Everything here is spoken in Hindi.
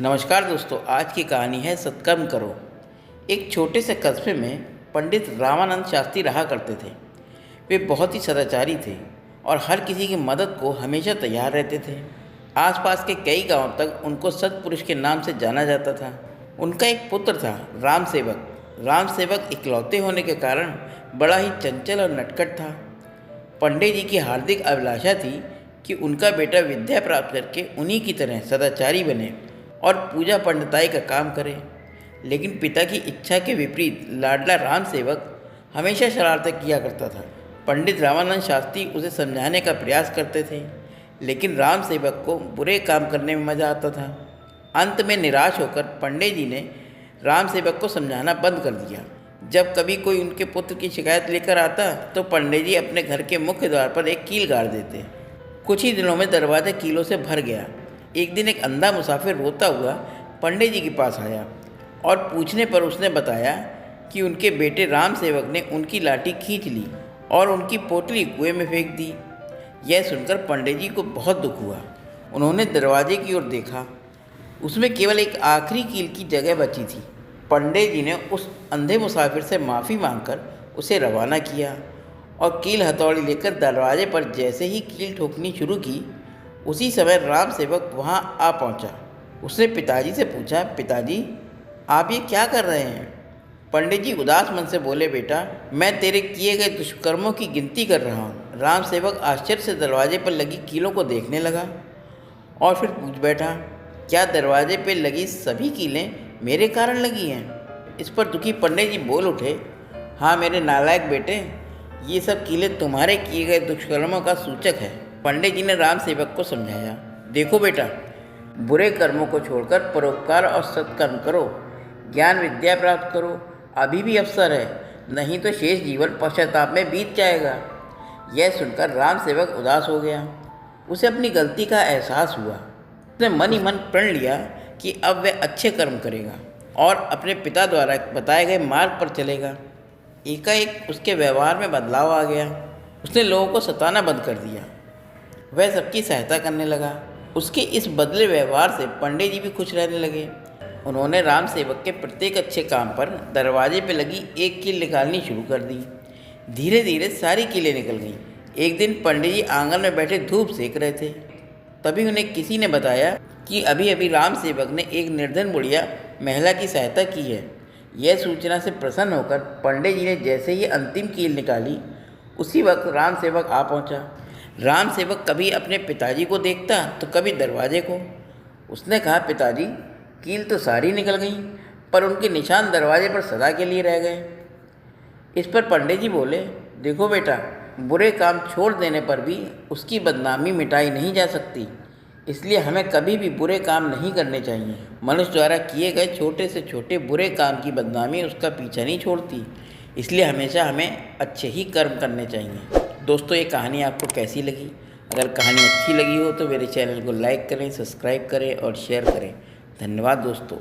नमस्कार दोस्तों, आज की कहानी है सत्कर्म करो। एक छोटे से कस्बे में पंडित रामानंद शास्त्री रहा करते थे। वे बहुत ही सदाचारी थे और हर किसी की मदद को हमेशा तैयार रहते थे। आसपास के कई गांवों तक उनको सत्पुरुष के नाम से जाना जाता था। उनका एक पुत्र था, राम सेवक। राम सेवक इकलौते होने के कारण बड़ा ही चंचल और नटखट था। पंडित जी की हार्दिक अभिलाषा थी कि उनका बेटा विद्या प्राप्त करके उन्हीं की तरह सदाचारी बने और पूजा पंडिताई का काम करे। लेकिन पिता की इच्छा के विपरीत लाडला राम सेवक हमेशा शरारतें किया करता था। पंडित रामानंद शास्त्री उसे समझाने का प्रयास करते थे, लेकिन राम सेवक को बुरे काम करने में मज़ा आता था। अंत में निराश होकर पंडित जी ने राम सेवक को समझाना बंद कर दिया। जब कभी कोई उनके पुत्र की शिकायत लेकर आता तो पंडित जी अपने घर के मुख्य द्वार पर एक कील गाड़ देते। कुछ ही दिनों में दरवाज़ा कीलों से भर गया। एक दिन एक अंधा मुसाफिर रोता हुआ पंडित जी के पास आया और पूछने पर उसने बताया कि उनके बेटे राम सेवक ने उनकी लाठी खींच ली और उनकी पोटली कुएं में फेंक दी। यह सुनकर पंडित जी को बहुत दुख हुआ। उन्होंने दरवाजे की ओर देखा। उसमें केवल एक आखिरी कील की जगह बची थी। पंडित जी ने उस अंधे मुसाफिर से माफ़ी मांगकर उसे रवाना किया और कील हथौड़ी लेकर दरवाजे पर जैसे ही कील ठोकनी शुरू की, उसी समय राम सेवक वहां आ पहुंचा। उसने पिताजी से पूछा, पिताजी आप ये क्या कर रहे हैं? पंडित जी उदास मन से बोले, बेटा मैं तेरे किए गए दुष्कर्मों की गिनती कर रहा हूँ। राम सेवक आश्चर्य से दरवाजे पर लगी कीलों को देखने लगा और फिर पूछ बैठा, क्या दरवाजे पर लगी सभी कीलें मेरे कारण लगी हैं? इस पर दुखी पंडित जी बोल उठे, हाँ मेरे नालायक बेटे, ये सब कीलें तुम्हारे किए गए दुष्कर्मों का सूचक है। पंडित जी ने राम सेवक को समझाया, देखो बेटा, बुरे कर्मों को छोड़कर परोपकार और सत्कर्म करो, ज्ञान विद्या प्राप्त करो, अभी भी अवसर है, नहीं तो शेष जीवन पश्चाताप में बीत जाएगा। यह सुनकर राम सेवक उदास हो गया। उसे अपनी गलती का एहसास हुआ। उसने मन ही मन प्रण लिया कि अब वह अच्छे कर्म करेगा और अपने पिता द्वारा बताए गए मार्ग पर चलेगा। एकाएक उसके व्यवहार में बदलाव आ गया। उसने लोगों को सताना बंद कर दिया। वह सबकी सहायता करने लगा। उसके इस बदले व्यवहार से पंडित जी भी खुश रहने लगे। उन्होंने राम सेवक के प्रत्येक अच्छे काम पर दरवाजे पर लगी एक कील निकालनी शुरू कर दी। धीरे धीरे सारी कीलें निकल गईं। एक दिन पंडित जी आंगन में बैठे धूप सेक रहे थे। तभी उन्हें किसी ने बताया कि अभी अभी राम सेवक ने एक निर्धन बुढ़िया महिला की सहायता की है। यह सूचना से प्रसन्न होकर पंडित जी ने जैसे ही अंतिम कील निकाली, उसी वक्त राम सेवक आ पहुंचा। राम सेवक कभी अपने पिताजी को देखता तो कभी दरवाजे को। उसने कहा, पिताजी कील तो सारी निकल गई, पर उनके निशान दरवाजे पर सदा के लिए रह गए। इस पर पंडित जी बोले, देखो बेटा, बुरे काम छोड़ देने पर भी उसकी बदनामी मिटाई नहीं जा सकती, इसलिए हमें कभी भी बुरे काम नहीं करने चाहिए। मनुष्य द्वारा किए गए छोटे से छोटे बुरे काम की बदनामी उसका पीछा नहीं छोड़ती, इसलिए हमेशा हमें अच्छे ही कर्म करने चाहिए। दोस्तों, ये कहानी आपको कैसी लगी? अगर कहानी अच्छी लगी हो तो मेरे चैनल को लाइक करें, सब्सक्राइब करें और शेयर करें। धन्यवाद दोस्तों।